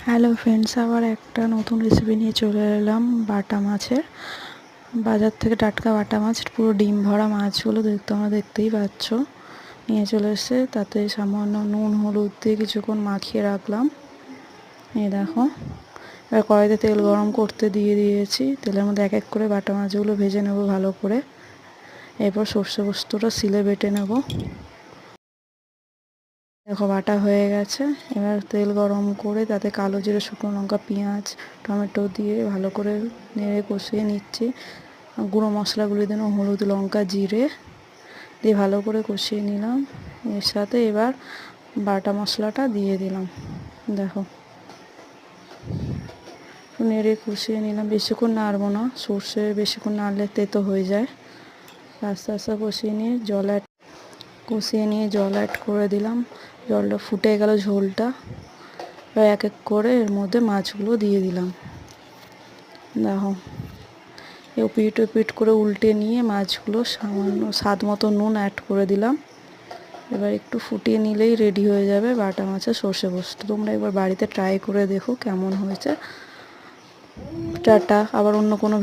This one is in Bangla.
হ্যালো ফ্রেন্ডস, আবার একটা নতুন রেসিপি নিয়ে চলে এলাম। বাটা মাছের, বাজার থেকে টাটকা বাটা মাছ, পুরো ডিম ভরা মাছগুলো তোমরা দেখতেই পাচ্ছ। নিয়ে চলে এসে তাতে সামান্য নুন হলুদ দিয়ে কিছুক্ষণ মাখিয়ে রাখলাম। এই দেখো, এবার কড়াইতে তেল গরম করতে দিয়ে দিয়েছি। তেলের মধ্যে এক এক করে বাটা মাছগুলো ভেজে নেব ভালো করে। এরপর সর্ষে পোস্তটা শিলে বেটে নেব। দেখো বাটা হয়ে গেছে। এবার তেল গরম করে তাতে কালো জিরে, শুকনো লঙ্কা, পেঁয়াজ, টমেটো দিয়ে ভালো করে নেড়ে কষিয়ে নিচ্ছি। গুঁড়ো মশলাগুলি দিন, হলুদ, লঙ্কা, জিরে দিয়ে ভালো করে কষিয়ে নিলাম। এর সাথে এবার বাটা মশলাটা দিয়ে দিলাম। দেখো, নেড়ে কষিয়ে নিলাম। বেশিক্ষণ নাড়বো না, সর্ষে বেশিক্ষণ নাড়লে তেতো হয়ে যায়। আস্তে আস্তে কষিয়ে নিয়ে জল অ্যাড করে দিলাম। জলটা ফুটে গেল, ঝোলটা এবার এক এক করে এর মধ্যে মাছগুলো দিয়ে দিলাম। দেখো, এপিট ওপিট করে উল্টে নিয়ে মাছগুলো সামান্য স্বাদ মতো নুন অ্যাড করে দিলাম। এবার একটু ফুটিয়ে নিলেই রেডি হয়ে যাবে বাটা মাছের সর্ষে পোস্ত। তোমরা একবার বাড়িতে ট্রাই করে দেখো কেমন হয়েছে। টাটা, আবার অন্য কোনো